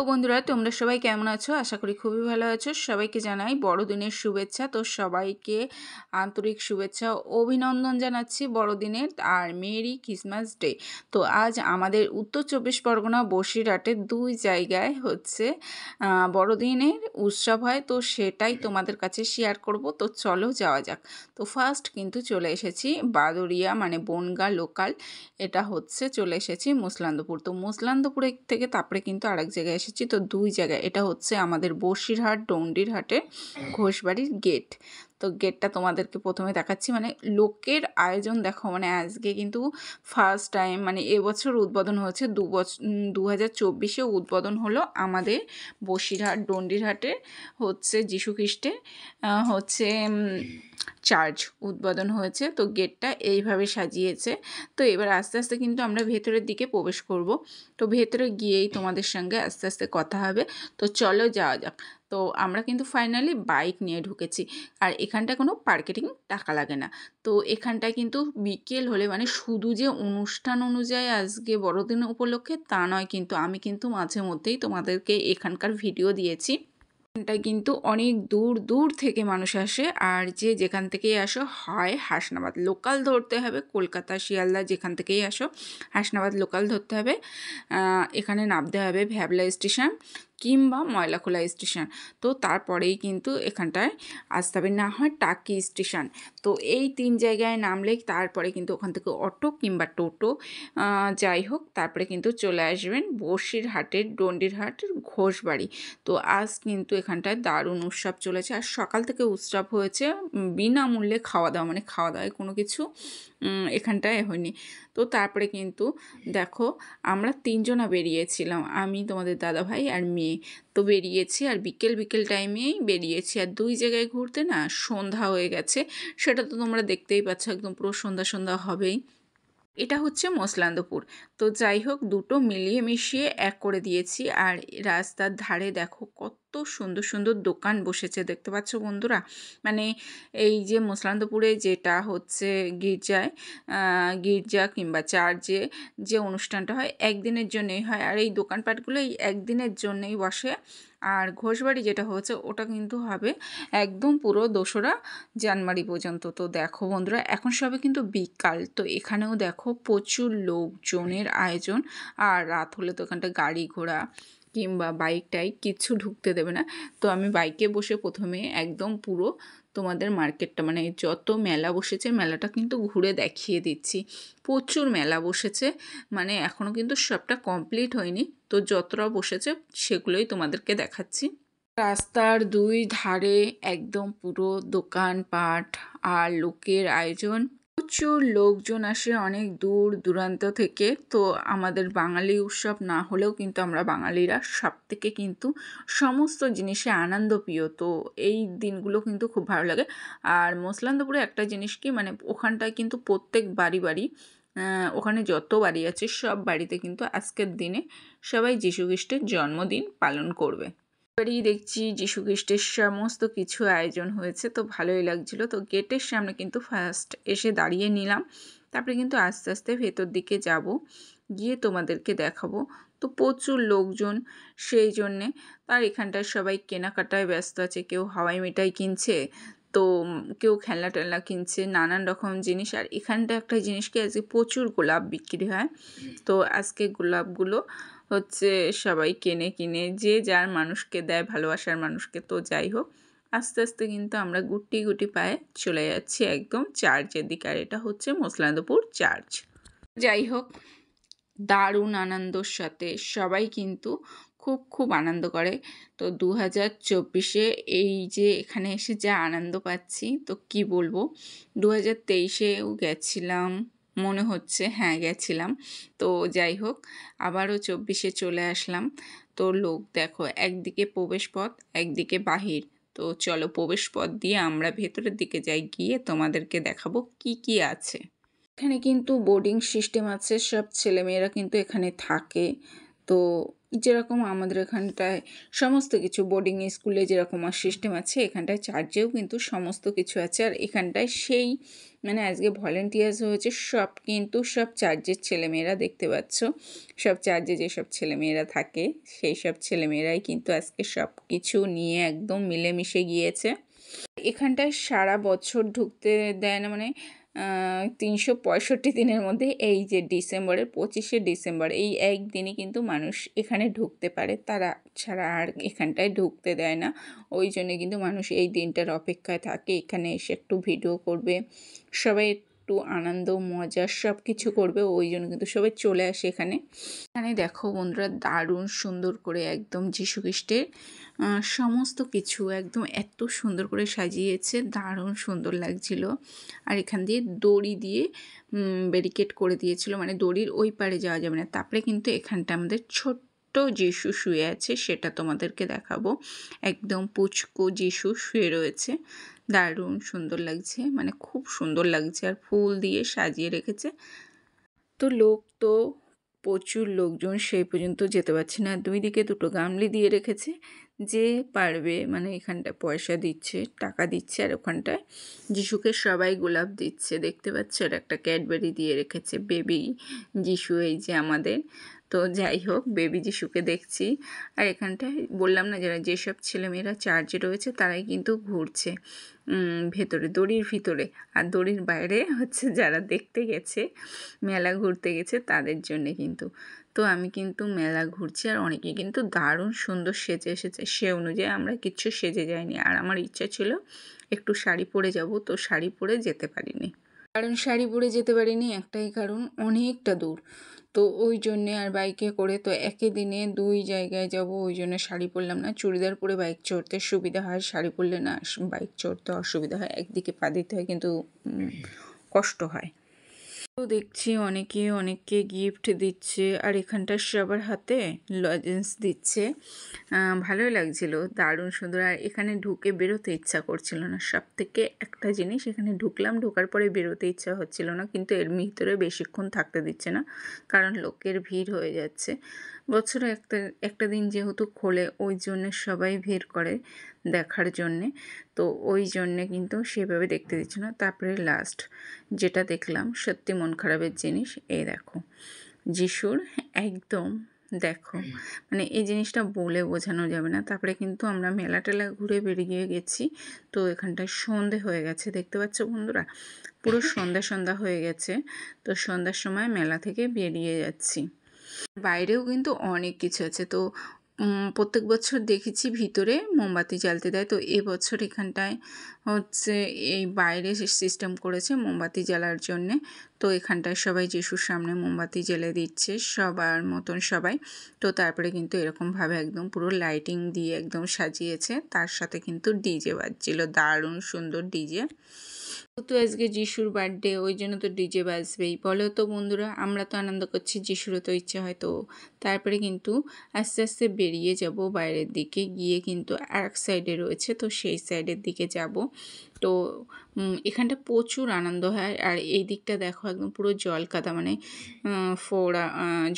Hello বন্ধুরা, তোমরা সবাই কেমন আছো? আশা করি খুবই ভালো আছো। সবাইকে জানাই বড়দিনের শুভেচ্ছা। তো সবাইকে আন্তরিক শুভেচ্ছা ও অভিনন্দন জানাচ্ছি বড়দিনের, আর মেরি ক্রিসমাস ডে। তো আজ আমাদের উত্তর চব্বিশ পরগনা বসিরহাটের দুই জায়গায় হচ্ছে বড়দিনের উৎসব হয়। তো সেটাই তোমাদের কাছে শেয়ার করব। তো চলো যাওয়া যাক। তো ফার্স্ট কিন্তু চলে এসেছি বাদুরিয়া, মানে বনগা লোকাল। এটা হচ্ছে চলে এসেছি মুসলান্দপুর। তো মুসলান্দপুরের থেকে তারপরে কিন্তু আরেক জায়গায় এসেছি। তো দুই জায়গায়, এটা হচ্ছে আমাদের বসিরহাট ডন্ডিরহাটের ঘোষবাড়ির গেট। তো গেটটা তোমাদেরকে প্রথমে দেখাচ্ছি, মানে লোকের আয়োজন দেখো। মানে আজকে কিন্তু ফার্স্ট টাইম, মানে এবছর উদ্বোধন হয়েছে, 2024 উদ্বোধন হলো আমাদের বসিরহাট ডন্ডিরহাটের হচ্ছে যীশু খ্রিস্টের হচ্ছে চার্চ উদ্বোধন হয়েছে। তো গেটটা এইভাবে সাজিয়েছে। তো এবার আস্তে আস্তে কিন্তু আমরা ভেতরের দিকে প্রবেশ করব। তো ভেতরে গিয়েই তোমাদের সঙ্গে আস্তে আস্তে কথা হবে। তো চলো যাওয়া যাক। তো আমরা কিন্তু ফাইনালি বাইক নিয়ে ঢুকেছি। আর এখানটায় কোনো পার্কেটিং টাকা লাগে না। তো এখানটায় কিন্তু বিকেল হলে, মানে শুধু যে অনুষ্ঠান অনুযায়ী আজকে বড়দিন উপলক্ষে তা নয়, কিন্তু আমি কিন্তু মাঝে মধ্যেই তোমাদেরকে এখানকার ভিডিও দিয়েছি। এখানটায় কিন্তু অনেক দূর দূর থেকে মানুষ আসে। আর যে যেখান থেকেই আসো, হয় হাসনাবাদ লোকাল ধরতে হবে, কলকাতা শিয়ালদা যেখান থেকেই আসো হাসনাবাদ লোকাল ধরতে হবে। এখানে নামতে হবে ভ্যাবলা স্টেশন কিংবা ময়লাখোলা স্টেশন। তো তারপরেই কিন্তু এখানটায় আসতে হবে, না হয় টাকি স্টেশন। তো এই 3 জায়গায় নামলেই তারপরে কিন্তু ওখান থেকে অটো কিংবা টোটো যাই হোক, তারপরে কিন্তু চলে আসবেন বসিরহাটের ডন্ডিরহাটের ঘোষবাড়ি। তো আজ কিন্তু এখানটায় দারুণ উৎসব চলেছে। আর সকাল থেকে উৎসব হয়েছে বিনামূল্যে খাওয়া দাওয়া, মানে খাওয়া দাওয়ায় কোনো কিছু এখানটায় হয়নি। তো তারপরে কিন্তু দেখো, আমরা 3 জনা বেরিয়েছিলাম, আমি, তোমাদের দাদাভাই আর মেয়ে। তো বেরিয়েছি, আর বিকেল টাইমেই বেরিয়েছি। আর 2 জায়গায় ঘুরতে না সন্ধ্যা হয়ে গেছে, সেটা তো তোমরা দেখতেই পাচ্ছ, একদম পুরো সন্ধ্যা হবেই। এটা হচ্ছে মসলান্দপুর। তো যাই হোক, দুটো মিলিয়ে মিশিয়ে এক করে দিয়েছি। আর রাস্তার ধারে দেখো কত সুন্দর সুন্দর দোকান বসেছে, দেখতে পাচ্ছ বন্ধুরা। মানে এই যে মসলান্দপুরে যেটা হচ্ছে গির্জা কিংবা চার্চে যে অনুষ্ঠানটা হয় একদিনের জন্যই হয়, আর এই দোকানপাটগুলো এই একদিনের জন্যই বসে। আর ঘোষবাড়ি যেটা হচ্ছে ওটা কিন্তু হবে একদম পুরো 2রা জানুয়ারি পর্যন্ত। তো দেখো বন্ধুরা, এখন সবে কিন্তু বিকাল। তো এখানেও দেখো প্রচুর লোকজনের আয়োজন। আর রাত হলে তো এখানটা গাড়ি ঘোড়া কিংবা বাইক টাইক কিচ্ছু ঢুকতে দেবে না। তো আমি বাইকে বসে প্রথমে একদম পুরো তোমাদের মার্কেটটা, মানে যত মেলা বসেছে মেলাটা কিন্তু ঘুরে দেখিয়ে দিচ্ছি। প্রচুর মেলা বসেছে, মানে এখনও কিন্তু সবটা কমপ্লিট হয়নি। তো যতটা বসেছে সেগুলোই তোমাদেরকে দেখাচ্ছি। রাস্তার 2 ধারে একদম পুরো দোকানপাট আর লোকের আয়োজন। প্রচুর লোকজন আসে অনেক দূর দূরান্ত থেকে। তো আমাদের বাঙালি উৎসব না হলেও কিন্তু আমরা বাঙালিরা সব থেকে কিন্তু সমস্ত জিনিসে আনন্দপ্রিয়। তো এই দিনগুলো কিন্তু খুব ভালো লাগে। আর মসলান্দপুরে একটা জিনিস কি, মানে ওখানটায় কিন্তু প্রত্যেক বাড়ি ওখানে যত বাড়ি আছে সব বাড়িতে কিন্তু আজকের দিনে সবাই যীশু খ্রিস্টের জন্মদিন পালন করবে। এবারেই দেখছি যীশু খ্রিস্টের সমস্ত কিছু আয়োজন হয়েছে, তো ভালোই লাগছিল। তো গেটের সামনে কিন্তু ফার্স্ট এসে দাঁড়িয়ে নিলাম। তারপরে কিন্তু আস্তে আস্তে ভেতর দিকে যাব, গিয়ে তোমাদেরকে দেখাবো। তো প্রচুর লোকজন সেই জন্যে। আর এখানটায় সবাই কেনাকাটায় ব্যস্ত আছে, কেউ হাওয়াই মিঠাই কিনছে, তো কেউ খেলনা টেলনা কিনছে, নানান রকম জিনিস। আর এখানটা একটা জিনিস কি, আজকে প্রচুর গোলাপ বিক্রি হয়। তো আজকে গোলাপগুলো হচ্ছে সবাই কিনে যে যার মানুষকে দেয়, ভালোবাসার মানুষকে। তো যাই হোক, আস্তে আস্তে কিন্তু আমরা গুটি পায়ে চলে যাচ্ছি একদম চার্চের দিকে। আর এটা হচ্ছে মসলান্দপুর চার্চ। যাই হোক, দারুণ আনন্দর সাথে সবাই কিন্তু খুব আনন্দ করে। তো 2024 এই যে এখানে এসে যা আনন্দ পাচ্ছি, তো কি বলবো। 2023-এও গেছিলাম মনে হচ্ছে, হ্যাঁ গেছিলাম। তো যাই হোক, আবারও 24-এ চলে আসলাম। তো লোক দেখো, একদিকে প্রবেশ পথ একদিকে বাহির। তো চলো প্রবেশ পথ দিয়ে আমরা ভেতরের দিকে যাই, গিয়ে তোমাদেরকে দেখাবো কি আছে। এখানে কিন্তু বোর্ডিং সিস্টেম আছে, সব ছেলেমেয়েরা কিন্তু এখানে থাকে। তো যেরকম আমাদের এখানটায় সমস্ত কিছু বোর্ডিং স্কুলে যেরকম সিস্টেম আছে, এখানটায় চার্চেও কিন্তু সমস্ত কিছু আছে। আর এখানটায় সেই মানে আজকে ভলেন্টিয়ার্স হয়েছে, সব কিন্তু সব চার্চের ছেলেমেয়েরা, দেখতে পাচ্ছ সব চার্চে যেসব ছেলেমেয়েরা থাকে সেই সব ছেলেমেয়েরাই কিন্তু আজকে সব কিছু নিয়ে একদম মিলেমিশে গিয়েছে। এখানটায় সারা বছর ঢুকতে দেয় না, মানে 365 দিনের মধ্যে এই যে ডিসেম্বরের 25শে ডিসেম্বর এই একদিনই কিন্তু মানুষ এখানে ঢুকতে পারে, তারা ছাড়া আর এখানটায় ঢুকতে দেয় না। ওই জন্যে কিন্তু মানুষ এই দিনটার অপেক্ষায় থাকে, এখানে এসে একটু ভিডিও করবে, সবাই একটু আনন্দ মজা সব কিছু করবে, ওই জন্য কিন্তু সবাই চলে আসে এখানে। এখানে দেখো বন্ধুরা, দারুণ সুন্দর করে একদম যীশু খ্রিস্টের সমস্ত কিছু একদম এত সুন্দর করে সাজিয়েছে, দারুণ সুন্দর লাগছিল। আর এখান দিয়ে দড়ি দিয়ে ব্যারিকেড করে দিয়েছিল, মানে দড়ির ওই পারে যাওয়া যাবে না। তারপরে কিন্তু এখানটা আমাদের ছোট্ট যিশু শুয়ে আছে, সেটা তোমাদেরকে দেখাবো। একদম পুচকু যিশু শুয়ে রয়েছে, দারুণ সুন্দর লাগছে, মানে খুব সুন্দর লাগছে। আর ফুল দিয়ে সাজিয়ে রেখেছে। তো লোক তো প্রচুর লোকজন, সেই পর্যন্ত যেতে পারছে না। দুই দিকে দুটো গামলি দিয়ে রেখেছে, যে পারবে মানে এখানটায় পয়সা দিচ্ছে, টাকা দিচ্ছে, আর ওখানটায় যিশুকে সবাই গোলাপ দিচ্ছে, দেখতে পাচ্ছ। আর একটা ক্যাডবেরি দিয়ে রেখেছে, বেবি যিশু এই যে আমাদের। তো যাই হোক, বেবি যিশুকে দেখছি। আর এখানটায় বললাম না, যারা যেসব ছেলেমেয়েরা চার্চে রয়েছে তারাই কিন্তু ঘুরছে ভেতরে, দড়ির ভিতরে। আর দড়ির বাইরে হচ্ছে যারা দেখতে গেছে, মেলা ঘুরতে গেছে, তাদের জন্যে কিন্তু। তো আমি কিন্তু মেলা ঘুরছি, আর অনেকে কিন্তু দারুণ সুন্দর সেজে এসেছে, সে অনুযায়ী আমরা কিচ্ছু সেজে যাইনি। আর আমার ইচ্ছা ছিল একটু শাড়ি পরে যাব, তো শাড়ি পরে যেতে পারিনি। কারণ শাড়ি পরে যেতে পারিনি একটাই কারণ, অনেকটা দূর, তো ওই জন্যে। আর বাইকে করে তো একই দিনে 2 জায়গায় যাব, ওই জন্য শাড়ি পরলাম না। চুড়িদার পরে বাইক চড়তে সুবিধা হয়, শাড়ি পরলে না বাইক চড়তে অসুবিধা হয়, একদিকে পা দিতে হয়, কিন্তু কষ্ট হয়। তো দেখছি অনেককে গিফট দিচ্ছে, আর এখানটার সবার হাতে লজেন্স দিচ্ছে, ভালোই লাগছিল, দারুণ সুন্দর। আর এখানে ঢুকে বেরোতে ইচ্ছা করছিল না, সব থেকে একটা জিনিস, এখানে ঢুকলাম, ঢোকার পরে বেরোতে ইচ্ছা হচ্ছিল না, কিন্তু এর ভিতরে বেশিক্ষণ থাকতে দিচ্ছে না, কারণ লোকের ভিড় হয়ে যাচ্ছে। বছরে একটা দিন যেহেতু খোলে, ওই জন্য সবাই ভিড় করে দেখার জন্যে, তো ওই জন্যে কিন্তু সেভাবে দেখতে দিচ্ছে না। তারপরে লাস্ট যেটা দেখলাম, সত্যি মন খারাপের জিনিস, এই দেখো যিশুর একদম, দেখো মানে এই জিনিসটা বলে বোঝানো যাবে না। তারপরে কিন্তু আমরা মেলা টেলা ঘুরে বেরিয়ে গেছি, তো এখানটায় সন্ধে হয়ে গেছে, দেখতে পাচ্ছ বন্ধুরা, পুরো সন্ধ্যা হয়ে গেছে। তো সন্ধ্যার সময় মেলা থেকে বেরিয়ে যাচ্ছি। বাইরেও কিন্তু অনেক কিছু আছে, তো প্রত্যেক বছর দেখেছি ভিতরে মোমবাতি জ্বালতে দেয়, তো এবছর এখানটায় হচ্ছে এই বাইরে সিস্টেম করেছে মোমবাতি জ্বালার জন্যে। তো এখানটায় সবাই যিশুর সামনে মোমবাতি জ্বেলে দিচ্ছে সবার মতন সবাই। তো তারপরে কিন্তু এরকমভাবে একদম পুরো লাইটিং দিয়ে একদম সাজিয়েছে, তার সাথে কিন্তু ডিজে বাজছিল, দারুণ সুন্দর ডিজে। তো আজকে যিশুর বার্থডে, ওই জন্য তো ডিজে বাজবেই, বলো তো বন্ধুরা, আমরা তো আনন্দ করছি, যিশুরও তো ইচ্ছা হয়। তো তারপরে কিন্তু আস্তে আস্তে বেরিয়ে যাব বাইরের দিকে, গিয়ে কিন্তু আরেক সাইডে রয়েছে, তো সেই সাইডের দিকে যাব। তো এখানটা প্রচুর আনন্দ হয়। আর এই দিকটা দেখো একদম পুরো জল কাদা, মানে ফোড়া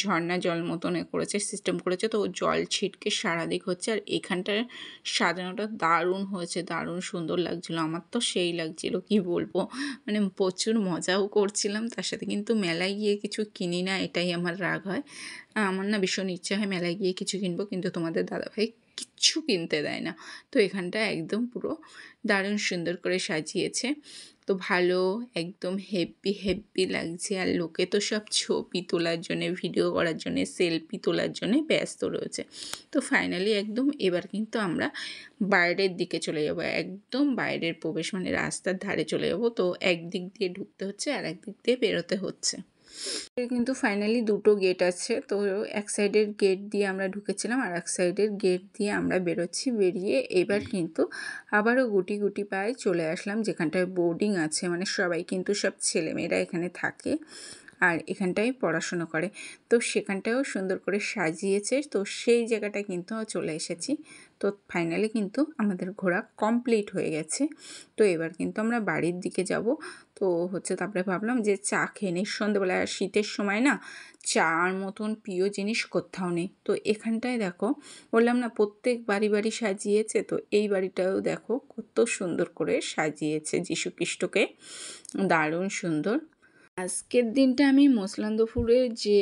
ঝর্ণা জল মতন করেছে, সিস্টেম করেছে, তো জল ছিটকে সারা দিক হচ্ছে। আর এখানটার সাজানোটা দারুণ হয়েছে, দারুণ সুন্দর লাগছিল, আমার তো সেই লাগছিল কি বলবো, মানে প্রচুর মজাও করছিলাম, তার সাথে কিন্তু মেলায় গিয়ে কিছু কিনি না, এটাই আমার রাগ হয়। আমার না ভীষণ ইচ্ছা হয় মেলায় গিয়ে কিছু কিনবো, কিন্তু তোমাদের দাদাভাই কিচ্ছু কিনতে দেয় না। তো এখানটা একদম পুরো দারুণ সুন্দর করে সাজিয়েছে, তো ভালো, একদম হেব্বি লাগছে। আর লোকে তো সব ছবি তোলার জন্যে, ভিডিও করার জন্যে, সেলফি তোলার জন্যে ব্যস্ত রয়েছে। তো ফাইনালি একদম এবার কিন্তু আমরা বাইরের দিকে চলে যাব, একদম বাইরের প্রবেশ, মানে রাস্তার ধারে চলে যাব। তো একদিক দিয়ে ঢুকতে হচ্ছে আর একদিক দিয়ে বেরোতে হচ্ছে। কিন্তু ফাইনালি দুটো গেট আছে, তো এক সাইডের গেট দিয়ে আমরা ঢুকেছিলাম, আর এক সাইডের গেট দিয়ে আমরা বেরোচ্ছি। বেরিয়ে এবার কিন্তু আবারও গুটি পায়ে চলে আসলাম যেখানটায় বোর্ডিং আছে, মানে সবাই কিন্তু সব ছেলেমেয়েরা এখানে থাকে। আর এখানটায় পড়াশুনো করে। তো সেখানটাও সুন্দর করে সাজিয়েছে। তো সেই জায়গাটায় কিন্তু চলে এসেছি। তো ফাইনালি কিন্তু আমাদের ঘোরা কমপ্লিট হয়ে গেছে। তো এবার কিন্তু আমরা বাড়ির দিকে যাব। তো তারপরে ভাবলাম যে চা খেয়ে নিই। সন্ধ্যেবেলা শীতের সময় না চার মতন প্রিয় জিনিস কোথাও নেই। তো এখানটায় দেখো, বললাম না প্রত্যেক বাড়ি বাড়ি সাজিয়েছে, তো এই বাড়িটাও দেখো কত সুন্দর করে সাজিয়েছে যীশুখ্রিস্টকে, দারুণ সুন্দর। আজকের দিনটা আমি মসলান্দপুরের যে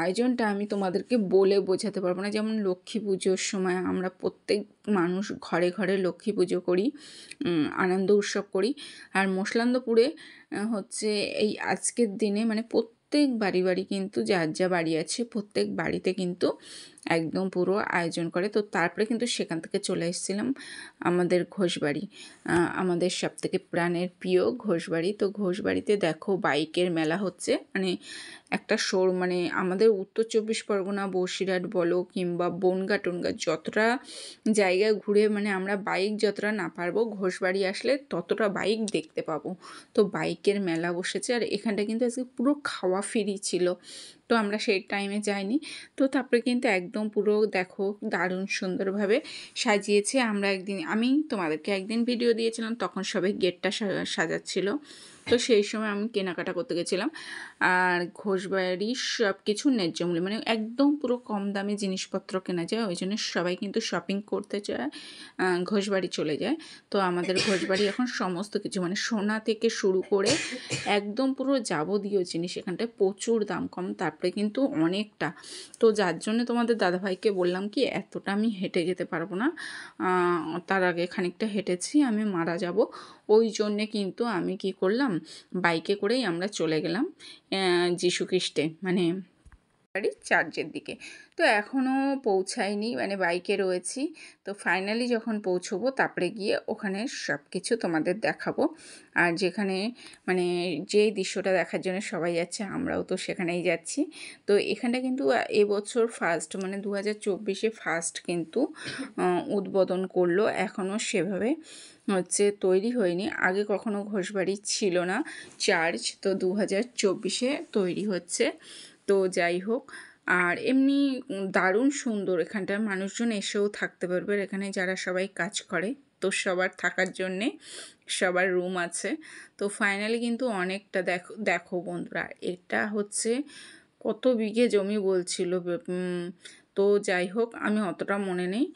আয়োজনটা আমি তোমাদেরকে বলে বোঝাতে পারবো না। যেমন লক্ষ্মী পুজোর সময় আমরা প্রত্যেক মানুষ ঘরে ঘরে লক্ষ্মী পুজো করি, আনন্দ উৎসব করি। আর মসলান্দপুরে এই আজকের দিনে মানে প্রত্যেক বাড়ি বাড়ি কিন্তু যার যা বাড়ি আছে প্রত্যেক বাড়িতে কিন্তু একদম পুরো আয়োজন করে। তো তারপরে কিন্তু সেখান থেকে চলে এসেছিলাম আমাদের ঘোষবাড়ি, আমাদের সবথেকে প্রাণের প্রিয় ঘোষবাড়ি। তো ঘোষবাড়িতে দেখো বাইকের মেলা হচ্ছে, মানে একটা মানে আমাদের উত্তর 24 পরগনা, বসিরহাট বলো কিংবা বনগাঁ টনগাঁ যতটা জায়গায় ঘুরে মানে আমরা বাইক যতটা না পারবো, ঘোষবাড়ি আসলে ততটা বাইক দেখতে পাবো। তো বাইকের মেলা বসেছে, আর এখানটা কিন্তু আজকে পুরো খাওয়া ফ্রি ছিল। তো আমরা সেই টাইমে যাইনি। তো তারপরে কিন্তু একদম পুরো দেখো দারুণ সুন্দরভাবে সাজিয়েছে। আমি তোমাদেরকে একদিন ভিডিও দিয়েছিলাম, তখন সবাই গেটটা সাজাচ্ছিল। তো সেই সময় আমি কেনাকাটা করতে গেছিলাম। আর ঘোষবাড়ির সব কিছু ন্যায্য মূল্যে, মানে একদম পুরো কম দামে জিনিসপত্র কেনা যায়, ওই জন্য সবাই কিন্তু শপিং করতে চায়, ঘোষবাড়ি চলে যায়। তো আমাদের ঘোষবাড়ি এখন সমস্ত কিছু মানে সোনা থেকে শুরু করে একদম পুরো যাবতীয় জিনিস এখানটায় প্রচুর দাম কম, তারপরে কিন্তু অনেকটা। তো যার জন্য তোমাদের দাদাভাইকে বললাম কি এতটা আমি হেঁটে যেতে পারবো না, তার আগে খানিকটা হেঁটেছি, আমি মারা যাব। ওই জন্যে কিন্তু আমি কি করলাম, বাইকে করেই আমরা চলে গেলাম যীশুখ্রিস্টে মানে বাড়ির চার্চের দিকে। তো এখনও পৌঁছায়নি, মানে বাইকে রয়েছি। তো ফাইনালি যখন পৌঁছবো তারপরে গিয়ে ওখানে সব কিছু তোমাদের দেখাবো। আর যেখানে মানে যেই দৃশ্যটা দেখার জন্য সবাই যাচ্ছে, আমরাও তো সেখানেই যাচ্ছি। তো এখানটা কিন্তু এবছর ফার্স্ট মানে 2024-এ ফার্স্ট কিন্তু উদ্বোধন করলো, এখনও সেভাবে তৈরি হয়নি। আগে কখনো ঘোষবাড়ি ছিল না চার্চ, তো 2024-এ তৈরি হচ্ছে। তো যাই হোক, আর এমনি দারুণ সুন্দর, এখানটার মানুষজন এসেও থাকতে পারবে। এখানে যারা সবাই কাজ করে তো সবার থাকার জন্যে সবার রুম আছে। তো ফাইনালি কিন্তু অনেকটা দেখো বন্ধুরা, এটা কত বিঘে জমি বলছিল, তো যাই হোক আমি অতটা মনে নেই,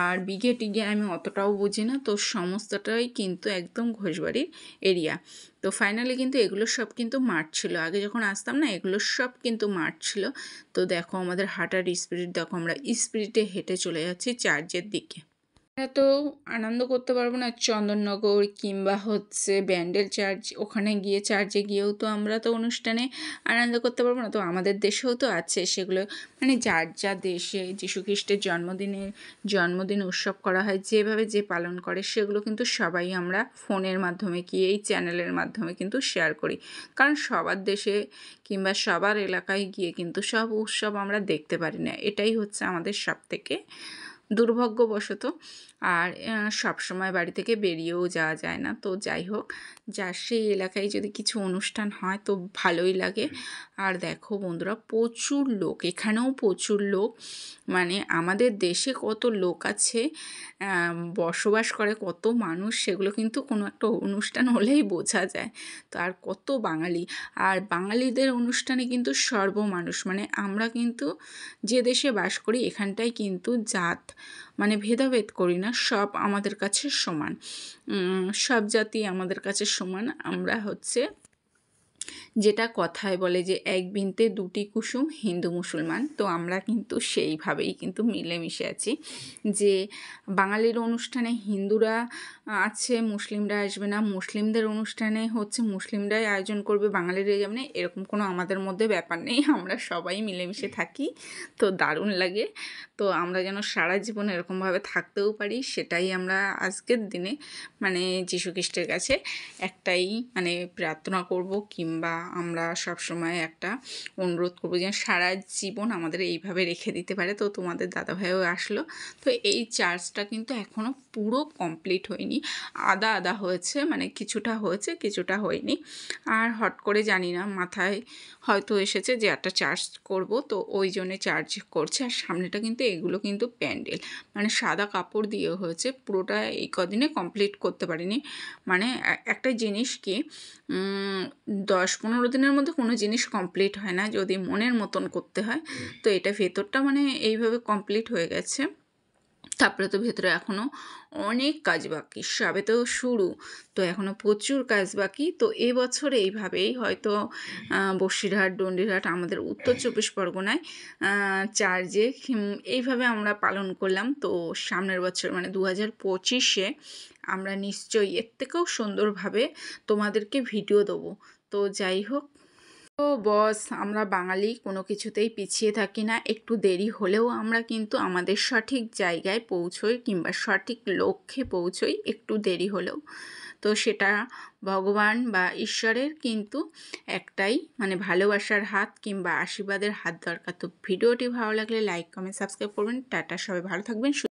আর বিঘে টিঘে আমি অতটাও বুঝি না। তো সমস্তটাই কিন্তু একদম ঘোষবাড়ির এরিয়া। তো ফাইনালি কিন্তু এগুলো সব কিন্তু মাঠ ছিল, আগে যখন আসতাম না এগুলো সব কিন্তু মাঠ ছিল। তো দেখো আমাদের হাঁটার স্পিড দেখো, আমরা স্পিডে হেঁটে চলে যাচ্ছি চার্চের দিকে। তো আনন্দ করতে পারবো না চন্দননগর কিংবা ব্যান্ডেল চার্চ, ওখানে গিয়ে চার্চে গিয়েও তো আমরা তো অনুষ্ঠানে আনন্দ করতে পারবো না। তো আমাদের দেশেও তো আছে সেগুলো, মানে যার যা দেশে যীশুখ্রিস্টের জন্মদিন উৎসব করা হয়, যেভাবে যে পালন করে সেগুলো কিন্তু সবাই আমরা ফোনের মাধ্যমে কি এই চ্যানেলের মাধ্যমে কিন্তু শেয়ার করি। কারণ সবার দেশে কিংবা সবার এলাকায় গিয়ে কিন্তু সব উৎসব আমরা দেখতে পারি না, এটাই আমাদের সবথেকে দুর্ভাগ্যবশত। আর সবসময় বাড়ি থেকে বেরিয়েও যাওয়া যায় না। তো যাই হোক, যার সেই এলাকায় যদি কিছু অনুষ্ঠান হয় তো ভালোই লাগে। আর দেখো বন্ধুরা প্রচুর লোক, এখানেও প্রচুর লোক, মানে আমাদের দেশে কত লোক আছে বসবাস করে, কত মানুষ, সেগুলো কিন্তু কোনো একটা অনুষ্ঠান হলেই বোঝা যায়। তো আর কত বাঙালি, আর বাঙালিদের অনুষ্ঠানে কিন্তু সর্বমানুষ, মানে আমরা কিন্তু যে দেশে বাস করি এখানটায় কিন্তু জাত মানে ভেদাভেদ করি না, সব আমাদের কাছে সমান, সব জাতি আমাদের কাছে সমান। আমরা যেটা কথায় বলে যে এক বৃন্তে দুটি কুসুম, হিন্দু মুসলমান, তো আমরা কিন্তু সেইভাবেই কিন্তু মিলেমিশে আছি। যে বাঙালির অনুষ্ঠানে হিন্দুরা আছে, মুসলিমরা আসবে না, মুসলিমদের অনুষ্ঠানে মুসলিমরাই আয়োজন করবে, বাঙালিরা যাবে না, এরকম কোনো আমাদের মধ্যে ব্যাপার নেই, আমরা সবাই মিলেমিশে থাকি। তো দারুণ লাগে। তো আমরা যেন সারা জীবন এরকমভাবে থাকতেও পারি, সেটাই আমরা আজকের দিনে মানে যীশুখ্রিস্টের কাছে একটাই মানে প্রার্থনা করব, কিংবা আমরা সবসময় একটা অনুরোধ করবো যেন সারা জীবন আমাদের এইভাবে রেখে দিতে পারে। তো তোমাদের দাদাভাইও আসলো। তো এই চার্জটা কিন্তু এখনও পুরো কমপ্লিট হয়নি, আধা আধা হয়েছে, মানে কিছুটা হয়েছে কিছুটা হয়নি। আর হট করে জানি না মাথায় হয়তো এসেছে যে একটা চার্জ করব, তো ওই জন্যে চার্জ করছে। আর সামনেটা কিন্তু এগুলো কিন্তু প্যান্ডেল, মানে সাদা কাপড় দিয়ে হয়েছে, পুরোটা এই কদিনে কমপ্লিট করতে পারিনি। মানে একটা জিনিস কি 10-15 দিনের মধ্যে কোনো জিনিস কমপ্লিট হয় না, যদি মনের মতন করতে হয়। তো এটা ভেতরটা মানে এইভাবে কমপ্লিট হয়ে গেছে। তারপরে তো ভেতরে এখনও অনেক কাজ বাকি, সবে তো শুরু, তো এখনও প্রচুর কাজ বাকি। তো এবছর এইভাবেই হয়তো বসিরহাট, ডন্ডিরহাট, আমাদের উত্তর 24 পরগনায় চার্জে এইভাবে আমরা পালন করলাম। তো সামনের বছর মানে 2025-এ আমরা নিশ্চয়ই এর থেকেও সুন্দরভাবে তোমাদেরকে ভিডিও দেবো। তো যাই হোক, তো বস, আমরা বাঙালি কোনো কিছুতেই পিছিয়ে থাকি না। একটু দেরি হলেও আমরা কিন্তু আমাদের সঠিক জায়গায় পৌঁছোই কিংবা সঠিক লক্ষ্যে পৌঁছোই, একটু দেরি হলেও। তো সেটা ভগবান বা ঈশ্বরের কিন্তু একটাই মানে ভালোবাসার হাত কিংবা আশীর্বাদের হাত দরকার। তো ভিডিওটি ভালো লাগলে লাইক, কমেন্ট, সাবস্ক্রাইব করবেন। টাটা, সবাই ভালো থাকবেন।